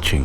watching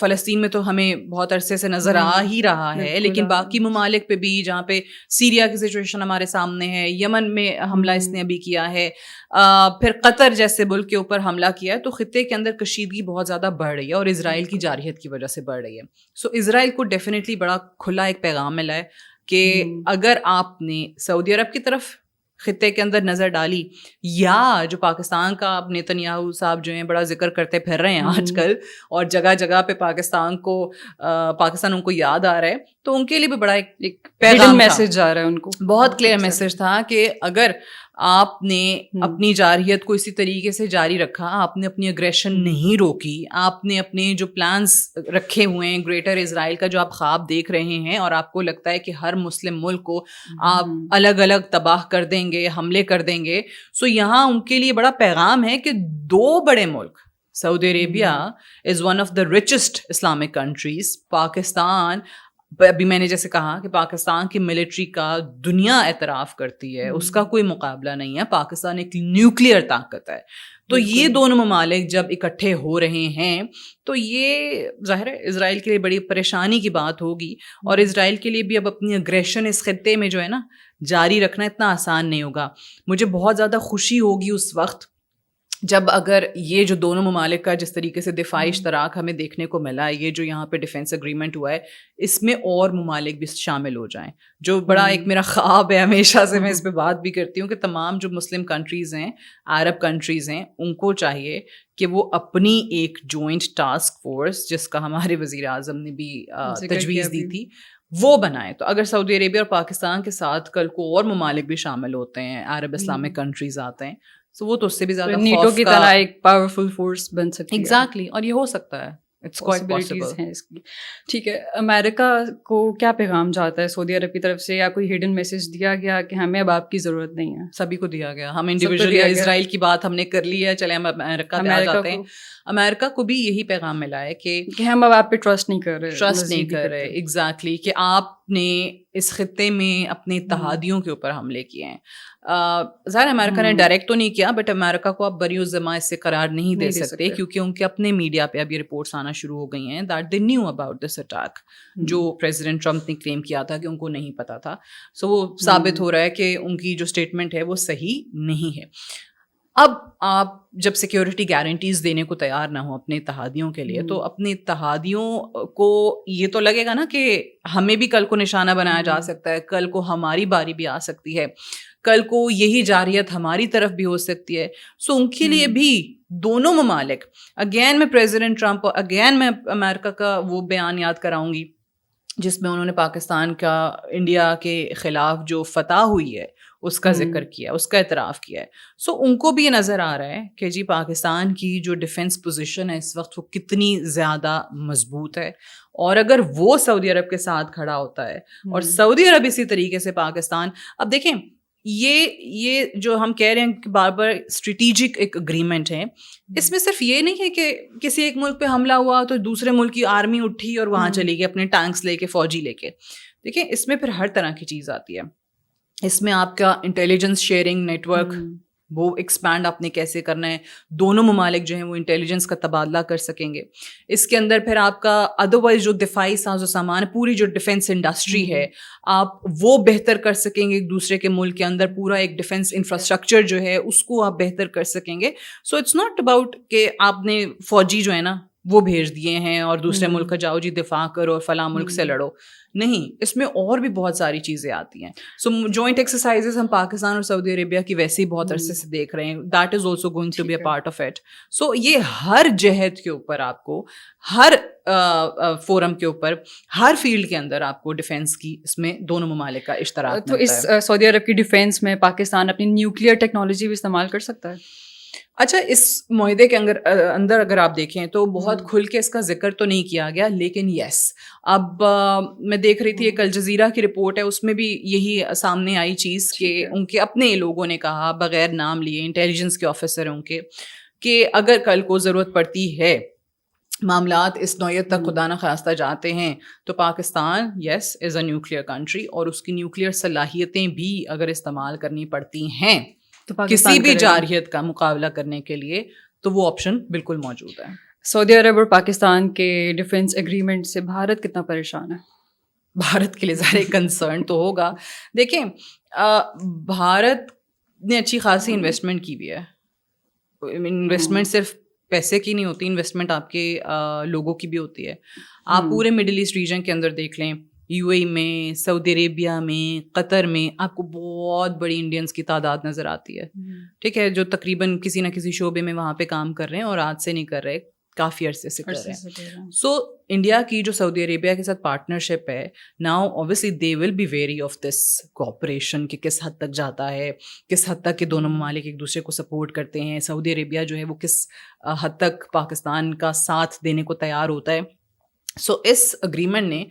فلسطین میں تو ہمیں بہت عرصے سے نظر آ ہی رہا ہے, لیکن باقی ممالک پہ بھی, جہاں پہ سیریا کی سچویشن ہمارے سامنے ہے, یمن میں حملہ اس نے ابھی کیا ہے, پھر قطر جیسے ملک کے اوپر حملہ کیا ہے, تو خطے کے اندر کشیدگی بہت زیادہ بڑھ رہی ہے اور اسرائیل کی جارحیت کی وجہ سے بڑھ رہی ہے. سو اسرائیل کو ڈیفینیٹلی بڑا کھلا ایک پیغام ملا ہے کہ اگر آپ نے سعودی عرب کی طرف خطے کے اندر نظر ڈالی, یا جو پاکستان کا اب نیتن یاہو صاحب جو ہیں بڑا ذکر کرتے پھر رہے ہیں آج کل, اور جگہ جگہ پہ پاکستان ان کو یاد آ رہا ہے, تو ان کے لیے بھی بڑا ایک پیغام میسج جا رہا ہے, ان کو بہت کلیئر میسج تھا کہ اگر آپ نے اپنی جارحیت کو اسی طریقے سے جاری رکھا, آپ نے اپنی اگریشن نہیں روکی, آپ نے اپنے جو پلانز رکھے ہوئے ہیں گریٹر اسرائیل کا, جو آپ خواب دیکھ رہے ہیں, اور آپ کو لگتا ہے کہ ہر مسلم ملک کو آپ الگ الگ تباہ کر دیں گے, حملے کر دیں گے, سو یہاں ان کے لیے بڑا پیغام ہے کہ 2 بڑے ملک, Saudi Arabia is one of the richest Islamic countries, Pakistan, ابھی میں نے جیسے کہا کہ پاکستان کی ملٹری کا دنیا اعتراف کرتی ہے, اس کا کوئی مقابلہ نہیں ہے, پاکستان ایک نیوکلیئر طاقت ہے. تو یہ دونوں ممالک جب اکٹھے ہو رہے ہیں تو یہ ظاہر ہے اسرائیل کے لیے بڑی پریشانی کی بات ہوگی, اور اسرائیل کے لیے بھی اب اپنی اگریشن اس خطے میں جو ہے نا جاری رکھنا اتنا آسان نہیں ہوگا. مجھے بہت زیادہ خوشی ہوگی اس وقت جب اگر یہ جو دونوں ممالک کا جس طریقے سے دفاعی اشتراک ہمیں دیکھنے کو ملا ہے, یہ جو یہاں پہ ڈیفینس اگریمنٹ ہوا ہے, اس میں اور ممالک بھی شامل ہو جائیں, جو بڑا ایک میرا خواب ہے ہمیشہ سے, میں اس پہ بات بھی کرتی ہوں کہ تمام جو مسلم کنٹریز ہیں, عرب کنٹریز ہیں, ان کو چاہیے کہ وہ اپنی ایک جوائنٹ ٹاسک فورس, جس کا ہمارے وزیر اعظم نے بھی تجویز دی تھی, وہ بنائیں. تو اگر سعودی عربیہ اور پاکستان کے ساتھ کل کو اور ممالک بھی شامل ہوتے ہیں, عرب اسلامک کنٹریز آتے ہیں, تو وہ تو اس سے بھی زیادہ نیٹو کی طرح ایک پاورفل فورس بن سکتی ہے. ایگزیکٹلی, اور یہ ہو سکتا ہے, اٹس کوائٹ پاسبل ہیں اس کی. ٹھیک ہے, امریکہ کو کیا پیغام جاتا ہے سعودی عرب کی طرف سے, یا کوئی ہڈن میسج دیا گیا کہ ہمیں اب آپ کی ضرورت نہیں ہے؟ سبھی کو دیا گیا, ہم انڈیویجولی اسرائیل کی بات ہم نے کر لی ہے, چلے ہم امریکہ پہ آ جاتے ہیں. امریکہ کو بھی یہی پیغام ملا ہے کہ ہم اب آپ پہ ٹرسٹ نہیں کر رہے. ایگزیکٹلی, کہ آپ نے اس خطے میں اپنے اتحادیوں کے اوپر حملے کیے ہیں. ظاہر امریکہ نے ڈائریکٹ تو نہیں کیا, بٹ امریکہ کو آپ بری الزماں اس سے قرار نہیں دے سکتے, کیونکہ ان کے اپنے میڈیا پہ اب یہ رپورٹس آنا شروع ہو گئی ہیں that they knew about this attack, جو پریزیڈنٹ ٹرمپ نے کلیم کیا تھا کہ ان کو نہیں پتا تھا. سو وہ ثابت ہو رہا ہے کہ ان کی جو اسٹیٹمنٹ ہے وہ صحیح نہیں ہے. اب آپ جب سیکیورٹی گارنٹیز دینے کو تیار نہ ہو اپنے اتحادیوں کے لیے, تو اپنے اتحادیوں کو یہ تو لگے گا نا کہ ہمیں بھی کل کو نشانہ بنایا جا سکتا ہے, کل کو ہماری باری بھی آ سکتی ہے, کل کو یہی جارحیت ہماری طرف بھی ہو سکتی ہے. سو ان کے لیے بھی دونوں ممالک, اگین میں پریزیڈنٹ ٹرمپ, اگین میں امریکہ کا وہ بیان یاد کراؤں گی جس میں انہوں نے پاکستان کا انڈیا کے خلاف جو فتح ہوئی ہے اس کا ذکر کیا, اس کا اعتراف کیا ہے. سو ان کو بھی یہ نظر آ رہا ہے کہ جی پاکستان کی جو ڈیفنس پوزیشن ہے اس وقت وہ کتنی زیادہ مضبوط ہے, اور اگر وہ سعودی عرب کے ساتھ کھڑا ہوتا ہے اور سعودی عرب اسی طریقے سے پاکستان, اب دیکھیں یہ جو ہم کہہ رہے ہیں کہ بار بار اسٹریٹجک ایک اگریمنٹ ہے, اس میں صرف یہ نہیں ہے کہ کسی ایک ملک پہ حملہ ہوا تو دوسرے ملک کی آرمی اٹھی اور وہاں چلی گئی اپنے ٹینکس لے کے, فوجی لے کے. دیکھیں اس میں پھر ہر طرح کی چیز آتی ہے. اس میں آپ کا انٹیلیجنس شیئرنگ نیٹ ورک وہ ایکسپینڈ آپ نے کیسے کرنا ہے, دونوں ممالک جو ہیں وہ انٹیلیجنس کا تبادلہ کر سکیں گے. اس کے اندر پھر آپ کا ادروائز جو دفاعی ساز و سامان, پوری جو ڈیفنس انڈسٹری ہے, آپ وہ بہتر کر سکیں گے ایک دوسرے کے ملک کے اندر, پورا ایک ڈیفنس انفراسٹرکچر جو ہے اس کو آپ بہتر کر سکیں گے. سو اٹس ناٹ اباؤٹ کہ آپ نے فوجی جو ہے نا وہ بھیج دیے ہیں اور دوسرے ملک کا جاؤ جی دفاع کرو اور فلاں ملک سے لڑو, نہیں, اس میں اور بھی بہت ساری چیزیں آتی ہیں. سو جوائنٹ ایکسرسائزز ہم پاکستان اور سعودی عربیہ کی ویسے ہی بہت عرصے سے دیکھ رہے ہیں, that is also going to be a part of it. So یہ ہر جہت کے اوپر آپ کو, ہر فورم کے اوپر, ہر فیلڈ کے اندر آپ کو ڈیفینس کی اس میں دونوں ممالک کا اشتراک. تو اس سعودی عرب کی ڈیفینس میں پاکستان اپنی نیوکلیئر ٹیکنالوجی بھی استعمال کر سکتا ہے؟ اچھا, اس معاہدے کے اندر اگر آپ دیکھیں تو بہت کھل کے اس کا ذکر تو نہیں کیا گیا, لیکن یس, اب میں دیکھ رہی تھی ایک الجزیرہ کی رپورٹ ہے, اس میں بھی یہی سامنے آئی چیز کہ ان کے اپنے لوگوں نے کہا بغیر نام لیے, انٹیلیجنس کے آفیسر ہیں ان کے, کہ اگر کل کو ضرورت پڑتی ہے, معاملات اس نوعیت تک خدا نخواستہ جاتے ہیں, تو پاکستان یس از اے نیوکلیئر کنٹری, اور اس کی نیوکلیئر صلاحیتیں بھی اگر استعمال کرنی پڑتی ہیں کسی بھی جارحیت کا مقابلہ کرنے کے لیے, تو وہ آپشن بالکل موجود ہے. سعودی عرب اور پاکستان کے ڈیفینس ایگریمنٹ سے بھارت کتنا پریشان ہے؟ بھارت کے لیے ظاہر کنسرن تو ہوگا. دیکھیں بھارت نے اچھی خاصی انویسٹمنٹ کی بھی ہے. انویسٹمنٹ صرف پیسے کی نہیں ہوتی, انویسٹمنٹ آپ کے لوگوں کی بھی ہوتی ہے. آپ پورے مڈل ایسٹ ریجن کے اندر دیکھ لیں, یو اے میں, سعودی عربیہ میں, قطر میں, آپ کو بہت بڑی انڈینس کی تعداد نظر آتی ہے. ٹھیک ہے, جو تقریباً کسی نہ کسی شعبے میں وہاں پہ کام کر رہے ہیں اور آج سے نہیں کر رہے, کافی عرصے سے کر رہے ہیں. سو انڈیا کی جو سعودی عربیہ کے ساتھ پارٹنرشپ ہے, now obviously they will be wary of this cooperation کہ کس حد تک جاتا ہے, کس حد تک کہ دونوں ممالک ایک دوسرے کو سپورٹ کرتے ہیں. سعودی عربیہ جو ہے وہ کس حد تک پاکستان کا ساتھ دینے کو تیار ہوتا ہے. سو اس اگریمنٹ نے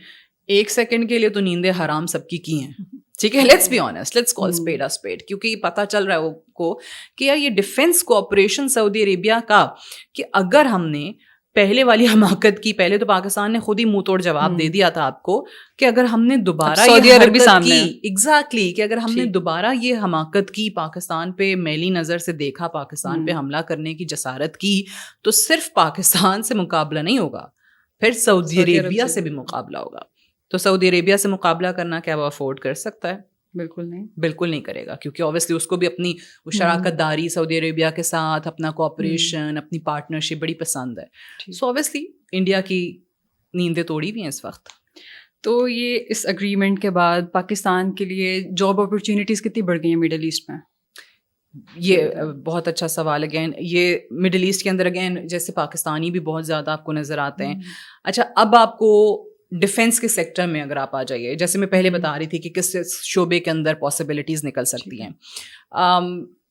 ایک سیکنڈ کے لیے تو نیندیں حرام سب کی ہیں. ٹھیک ہے, let's be honest, let's call spade a spade, کیونکہ پتہ چل رہا ہے کو کہ یار یہ ڈیفینس کوآپریشن سعودی عربیہ کا, کہ اگر ہم نے پہلے والی حماقت کی, پہلے تو پاکستان نے خود ہی منہ توڑ جواب دے دیا تھا آپ کو کہ اگر ہم نے دوبارہ سعودی عرب بھی سامنے ایگزیکٹلی کہ اگر ہم نے دوبارہ یہ حماقت کی, پاکستان پہ میلی نظر سے دیکھا, پاکستان پہ حملہ کرنے کی جسارت کی, تو صرف پاکستان سے مقابلہ نہیں ہوگا, پھر سعودی عربیہ سے بھی مقابلہ ہوگا. تو سعودی عربیہ سے مقابلہ کرنا کیا وہ افورڈ کر سکتا ہے؟ بالکل نہیں کرے گا, کیونکہ اوبیسلی اس کو بھی اپنی شراکت داری سعودی عربیہ کے ساتھ, اپنا کوآپریشن, اپنی پارٹنرشپ بڑی پسند ہے. سو اوبیسلی انڈیا کی نیندیں توڑی ہوئی ہیں اس وقت. تو یہ اس اگریمنٹ کے بعد پاکستان کے لیے جاب اپرچونیٹیز کتنی بڑھ گئی ہیں مڈل ایسٹ میں؟ یہ بہت اچھا سوال. اگین یہ مڈل ایسٹ کے اندر اگین جیسے پاکستانی بھی بہت زیادہ آپ کو نظر آتے ہیں. اچھا, اب آپ کو ڈیفینس کے سیکٹر میں اگر آپ آ جائیے, جیسے میں پہلے بتا رہی تھی کہ کس شعبے کے اندر پاسبلٹیز نکل سکتی ہیں.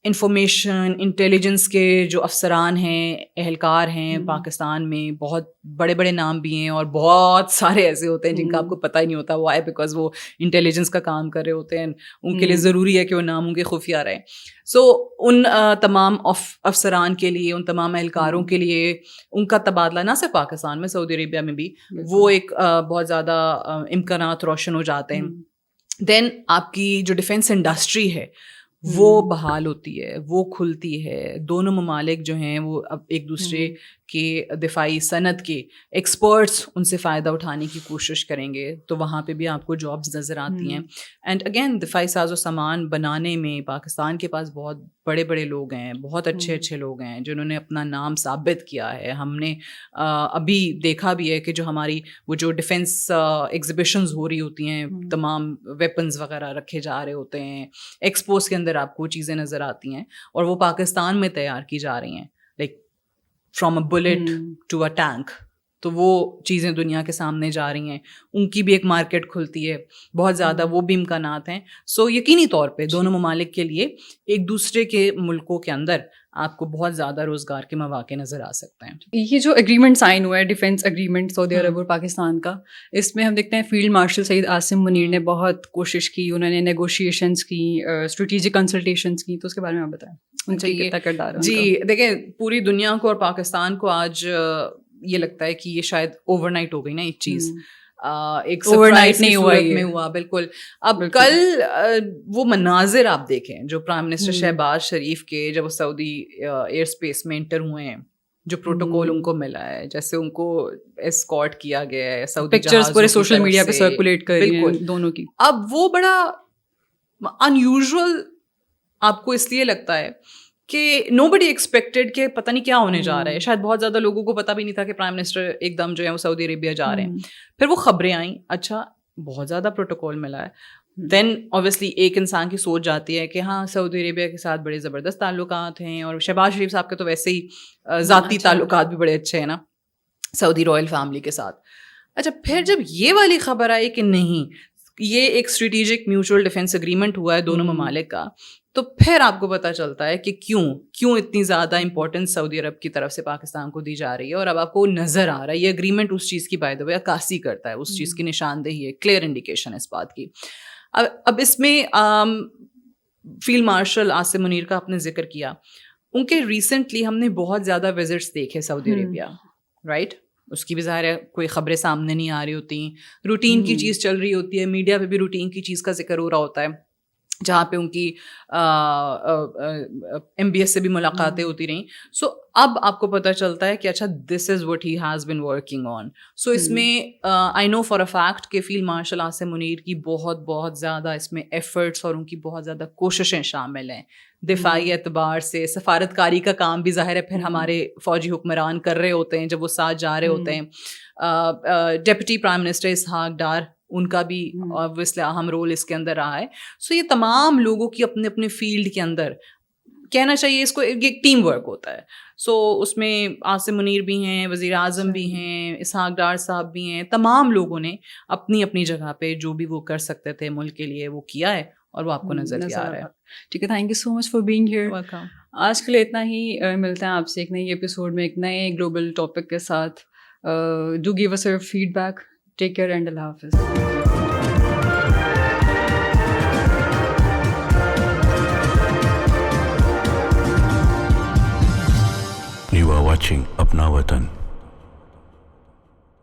انفارمیشن انٹیلیجنس کے جو افسران ہیں, اہلکار ہیں پاکستان میں, بہت بڑے بڑے نام بھی ہیں, اور بہت سارے ایسے ہوتے ہیں جن کا آپ کو پتہ ہی نہیں ہوتا. وہ آئے بیکاز وہ انٹیلیجنس کا کام کر رہے ہوتے ہیں, ان کے لیے ضروری ہے کہ وہ ناموں کے خفیہ رہیں. سو ان تمام افسران کے لیے, ان تمام اہلکاروں کے لیے ان کا تبادلہ نہ صرف پاکستان میں, سعودی عربیہ میں بھی وہ ایک بہت زیادہ امکانات روشن ہو جاتے ہیں. دین آپ کی جو ڈیفینس انڈسٹری ہے وہ بحال ہوتی ہے, وہ کھلتی ہے. دونوں ممالک جو ہیں وہ اب ایک دوسرے کے دفاعی صنعت کے ایکسپرٹس ان سے فائدہ اٹھانے کی کوشش کریں گے, تو وہاں پہ بھی آپ کو جابس نظر آتی ہیں. اینڈ اگین دفاعی ساز و سامان بنانے میں پاکستان کے پاس بہت بڑے بڑے لوگ ہیں, بہت اچھے لوگ ہیں جنہوں نے اپنا نام ثابت کیا ہے. ہم نے ابھی دیکھا بھی ہے کہ جو ہماری وہ جو ڈیفینس ایگزیبیشنز ہو رہی ہوتی ہیں, تمام ویپنز وغیرہ رکھے جا رہے ہوتے ہیں, ایکسپوز کے اندر آپ کو چیزیں نظر آتی ہیں, اور وہ پاکستان میں تیار کی جا رہی ہیں, like from a bullet to a tank. تو وہ چیزیں دنیا کے سامنے جا رہی ہیں, ان کی بھی ایک مارکیٹ کھلتی ہے بہت زیادہ, وہ بھی امکانات ہیں. سو یقینی طور پہ دونوں ممالک کے لیے ایک دوسرے کے ملکوں کے اندر آپ کو بہت زیادہ روزگار کے مواقع نظر آ سکتے ہیں. یہ جو ایگریمنٹ سائن ہوا ہے ڈیفینس ایگریمنٹ سعودی عرب اور پاکستان کا, اس میں ہم دیکھتے ہیں فیلڈ مارشل سعید عاصم منیر نے بہت کوشش کی, انہوں نے نیگوشیشنس کی, اسٹریٹجک کنسلٹیشنس کی, تو اس کے بارے میں آپ بتائیں ان کا کتنا کردار ہے؟ جی دیکھیں, پوری دنیا کو اور پاکستان کو آج یہ لگتا ہے کہ یہ شاید اوور نائٹ ہو گئی نا ایک چیز, ایک سرپرائز نہیں ہوا میں ہوا. بالکل. اب کل وہ مناظر آپ دیکھیں جو پرائم منسٹر شہباز شریف کے جب وہ سعودی ایئر اسپیس میں انٹر ہوئے ہیں, جو پروٹوکول ان کو ملا ہے, جیسے ان کو اسکارٹ کیا گیا ہے, سعودی پکچرز پورے سوشل میڈیا پہ سرکولیٹ کر رہی ہیں دونوں کی. اب وہ بڑا انیوژل آپ کو اس لیے لگتا ہے کہ نو بڈی ایکسپیکٹڈ کہ پتہ نہیں کیا ہونے جا رہا ہے. شاید بہت زیادہ لوگوں کو پتہ بھی نہیں تھا کہ پرائم منسٹر ایک دم جو ہے وہ سعودی عربیہ جا رہے ہیں. پھر وہ خبریں آئیں, اچھا بہت زیادہ پروٹوکول ملا ہے. دین اوبیسلی ایک انسان کی سوچ جاتی ہے کہ ہاں سعودی عربیہ کے ساتھ بڑے زبردست تعلقات ہیں, اور شہباز شریف صاحب کے تو ویسے ہی ذاتی تعلقات بھی بڑے اچھے ہیں نا سعودی رائل فیملی کے ساتھ. اچھا پھر جب یہ والی خبر آئی کہ نہیں یہ ایک اسٹریٹجک میوچل ڈیفینس اگریمنٹ ہوا ہے دونوں ممالک کا, تو پھر آپ کو پتہ چلتا ہے کہ کیوں اتنی زیادہ امپورٹنس سعودی عرب کی طرف سے پاکستان کو دی جا رہی ہے. اور اب آپ کو نظر آ رہا ہے یہ اگریمنٹ اس چیز کی بائی دا وے عکاسی کرتا ہے, اس چیز کی نشاندہی ہے, کلیئر انڈیکیشن ہے اس بات کی. اب اس میں فیلڈ مارشل عاصم منیر کا آپ نے ذکر کیا, ان کے ریسنٹلی ہم نے بہت زیادہ وزٹس دیکھے سعودی عربیہ, رائٹ. اس کی بھی ظاہر ہے کوئی خبریں سامنے نہیں آ رہی ہوتی, روٹین کی چیز چل رہی ہوتی ہے, میڈیا پہ بھی روٹین کی چیز کا ذکر ہو رہا ہوتا ہے. جہاں پہ ان کی MBS سے بھی ملاقاتیں ہوتی رہیں. سو اب آپ کو پتہ چلتا ہے کہ اچھا this is what he has been working on. So اس میں I know for a fact کہ فیلڈ مارشل عاصم منیر کی بہت بہت زیادہ اس میں ایفرٹس اور ان کی بہت زیادہ کوششیں شامل ہیں. دفاعی اعتبار سے سفارتکاری کا کام بھی ظاہر ہے پھر ہمارے فوجی حکمران کر رہے ہوتے ہیں جب وہ ساتھ جا رہے ہوتے ہیں. Deputy prime minister Ishaq Dar, ان کا بھی obviously اہم رول اس کے اندر رہا ہے. سو یہ تمام لوگوں کی اپنے اپنے فیلڈ کے اندر کہنا چاہیے اس کو ایک ٹیم ورک ہوتا ہے. سو اس میں عاصم منیر بھی ہیں, وزیر اعظم بھی ہیں, اسحاق ڈار صاحب بھی ہیں, تمام لوگوں نے اپنی اپنی جگہ پہ جو بھی وہ کر سکتے تھے ملک کے لیے وہ کیا ہے اور وہ آپ کو نظر بھی آ رہا ہے. ٹھیک ہے, thank you so much for being here. Welcome. آج کے لیے اتنا ہی, ملتے ہیں آپ سے ایک نئی ایپیسوڈ میں ایک نئے گلوبل ٹاپک کے ساتھ. Do give us your feedback. Take care and اللہ حافظ. You are watching Apna Watan.